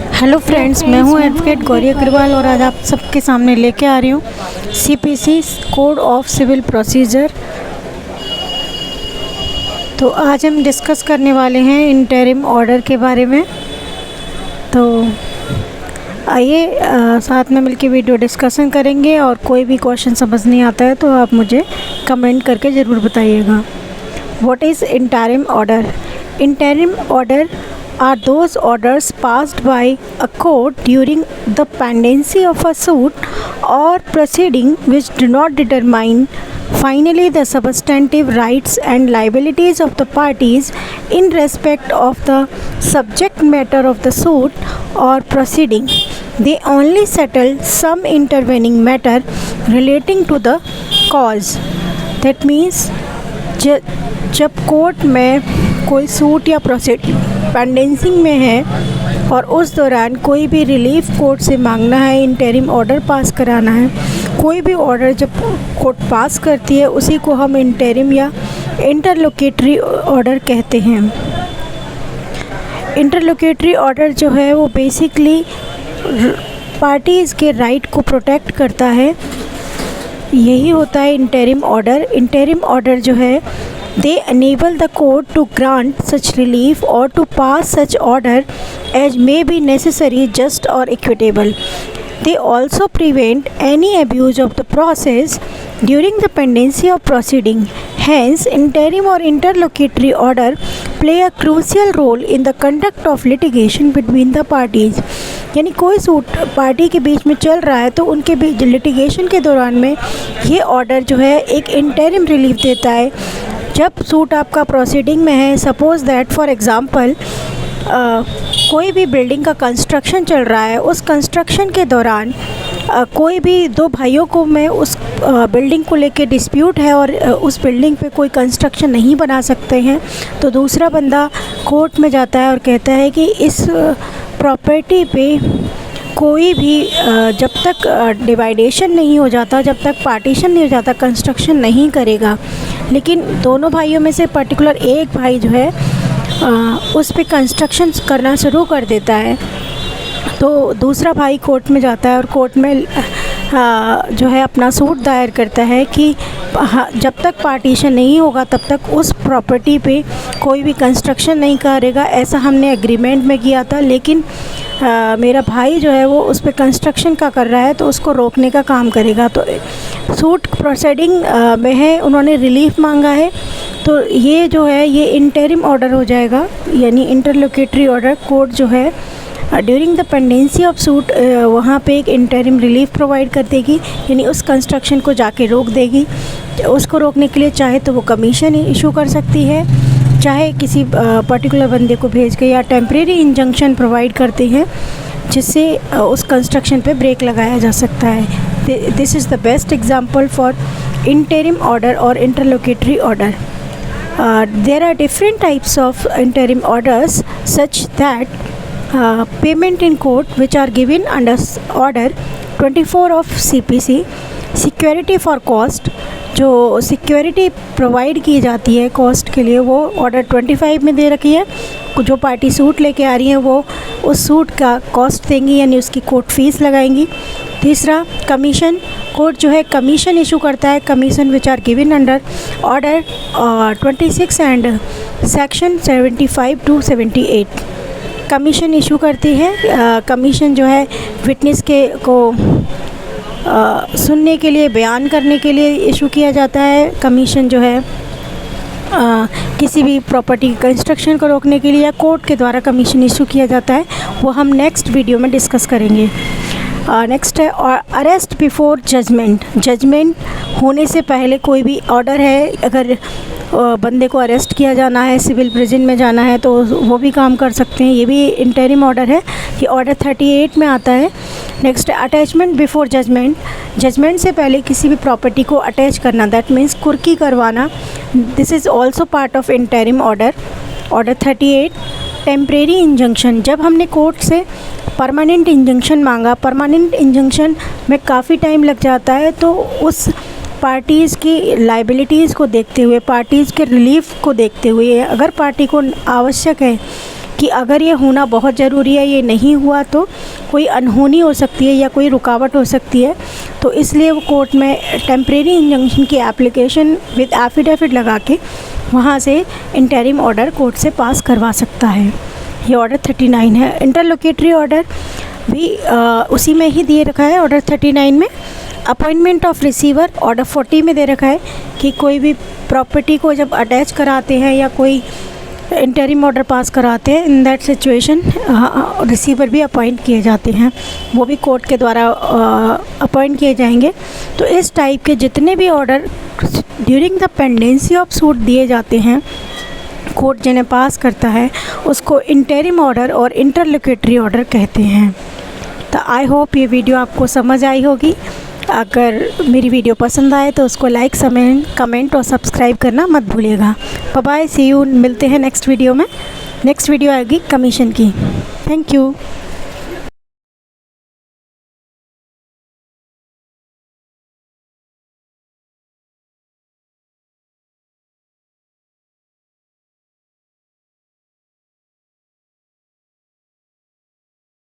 Hello friends, मैं हूं advocate Gauri Agarwal और आज आप सबके सामने लेके आ रही हूं CPC code of civil procedure. तो आज हम डिस्कस करने वाले हैं इंटरिम ऑर्डर के बारे में। तो आइए साथ में मिलकर वीडियो डिस्कशन करेंगे और कोई भी क्वेश्चन समझ नहीं आता है तो आप मुझे कमेंट करके ज़रूर बताइएगा। What is interim order? Interim order are those orders passed by a court during the pendency of a suit or proceeding which do not determine finally the substantive rights and liabilities of the parties in respect of the subject matter of the suit or proceeding. They only settle some intervening matter relating to the cause. That means जब court में कोई suit या proceeding पेंडेंसिंग में है और उस दौरान कोई भी रिलीफ कोर्ट से मांगना है, इंटरिम ऑर्डर पास कराना है, कोई भी ऑर्डर जब कोर्ट पास करती है उसी को हम इंटरिम या इंटरलोकेटरी ऑर्डर कहते हैं। इंटरलोकेटरी ऑर्डर जो है वो बेसिकली पार्टीज़ के राइट को प्रोटेक्ट करता है, यही होता है इंटरिम ऑर्डर। इंटरिम ऑर्डर जो है they enable the court to grant such relief or to pass such order as may be necessary, just or equitable. They also prevent any abuse of the process during the pendency of proceeding. Hence, interim or interlocutory order play a crucial role in the conduct of litigation between the parties. यानी कोई suit party के बीच में चल रहा है तो उनके बीच litigation के दौरान में ये ऑर्डर जो है एक इंटरिम रिलीफ देता है। जब सूट आपका प्रोसीडिंग में है, सपोज़ दैट फॉर एग्ज़ाम्पल कोई भी बिल्डिंग का कंस्ट्रक्शन चल रहा है, उस कंस्ट्रक्शन के दौरान कोई भी दो भाइयों को में उस बिल्डिंग को लेके डिस्प्यूट है और उस बिल्डिंग पे कोई कंस्ट्रक्शन नहीं बना सकते हैं, तो दूसरा बंदा कोर्ट में जाता है और कहता है कि इस प्रॉपर्टी पे कोई भी जब तक डिवाइडेशन नहीं हो जाता, जब तक पार्टीशन नहीं हो जाता, कंस्ट्रक्शन नहीं करेगा। लेकिन दोनों भाइयों में से पर्टिकुलर एक भाई जो है उस पे कंस्ट्रक्शन करना शुरू कर देता है, तो दूसरा भाई कोर्ट में जाता है और कोर्ट में जो है अपना सूट दायर करता है कि जब तक पार्टीशन नहीं होगा तब तक उस प्रॉपर्टी पे कोई भी कंस्ट्रक्शन नहीं करेगा। ऐसा हमने एग्रीमेंट में किया था, लेकिन मेरा भाई जो है वो उस पे कंस्ट्रक्शन का कर रहा है तो उसको रोकने का काम करेगा। तो सूट प्रोसीडिंग में है, उन्होंने रिलीफ मांगा है, तो ये जो है ये इंटरिम ऑर्डर हो जाएगा, यानी इंटरलोकेटरी ऑर्डर। कोर्ट जो है during the pendency of suit वहाँ पे एक इंटरिम रिलीफ प्रोवाइड कर देगी, यानी उस कंस्ट्रक्शन को जाके रोक देगी। उसको रोकने के लिए चाहे तो वो कमीशन इशू कर सकती है, चाहे किसी पर्टिकुलर बंदे को भेज के, या टेम्परेरी इंजंक्शन प्रोवाइड करती हैं जिससे उस कंस्ट्रक्शन पे ब्रेक लगाया जा सकता है। This is the best example for interim order और interlocutory order. There are different types of interim orders such that payment in court which are given under order 24 of CPC, security for cost, जो security provide की जाती है cost के लिए वो order 25 में दे रखी है। जो पार्टी सूट लेके आ रही है वो उस सूट का कॉस्ट देंगी, यानी उसकी कोर्ट फीस लगाएंगी। तीसरा कमीशन, कोर्ट जो है कमीशन इशू करता है, commission which are given under order 26 and section 75 to 78 commission issue करती है। कमीशन जो है विटनेस के को सुनने के लिए, बयान करने के लिए इशू किया जाता है। कमीशन जो है किसी भी प्रॉपर्टी कंस्ट्रक्शन को रोकने के लिए या कोर्ट के द्वारा कमीशन इशू किया जाता है, वो हम नेक्स्ट वीडियो में डिस्कस करेंगे। नेक्स्ट है अरेस्ट बिफोर जजमेंट। जजमेंट होने से पहले कोई भी ऑर्डर है, अगर बंदे को अरेस्ट किया जाना है, सिविल प्रिजन में जाना है, तो वो भी काम कर सकते हैं। ये भी इंटरिम ऑर्डर है, ये ऑर्डर 38 में आता है। Next attachment before judgment. Judgment से पहले किसी भी प्रॉपर्टी को अटैच करना, दैट मीन्स कुर्की करवाना, this is also part of interim order. Order 38 temporary injunction. जब हमने कोर्ट से परमानेंट इंजंक्शन मांगा, परमानेंट इंजंक्शन में काफ़ी टाइम लग जाता है, तो उस पार्टीज़ की लाइबिलिटीज़ को देखते हुए, पार्टीज़ के रिलीफ को देखते हुए, अगर पार्टी को आवश्यक है कि अगर ये होना बहुत ज़रूरी है, ये नहीं हुआ तो कोई अनहोनी हो सकती है या कोई रुकावट हो सकती है। तो इसलिए वो कोर्ट में टेम्परेरी इंजंक्शन की एप्लीकेशन विद एफिडेविट लगा के वहाँ से इंटरिम ऑर्डर कोर्ट से पास करवा सकता है। ये ऑर्डर 39 है। इंटरलोकेटरी ऑर्डर भी उसी में ही दिए रखा है। ऑर्डर 39 में अपॉइंटमेंट ऑफ रिसीवर ऑर्डर 40 में दे रखा है कि कोई भी प्रॉपर्टी को जब अटैच कराते हैं या कोई इंटरिम ऑर्डर पास कराते हैं, इन दैट सिचुएशन रिसीवर भी अपॉइंट किए जाते हैं, वो भी कोर्ट के द्वारा अपॉइंट किए जाएंगे। तो इस टाइप के जितने भी order during the pendency of suit दिए जाते हैं, कोर्ट जिन्हें पास करता है उसको इंटरिम ऑर्डर और इंटरलोकेटरी ऑर्डर कहते हैं। तो आई होप ये वीडियो आपको समझ आई होगी। अगर मेरी वीडियो पसंद आए तो उसको लाइक, कमेंट और सब्सक्राइब करना मत भूलिएगा। Bye bye, see you. मिलते हैं नेक्स्ट वीडियो में। नेक्स्ट वीडियो आएगी कमीशन की। Thank you.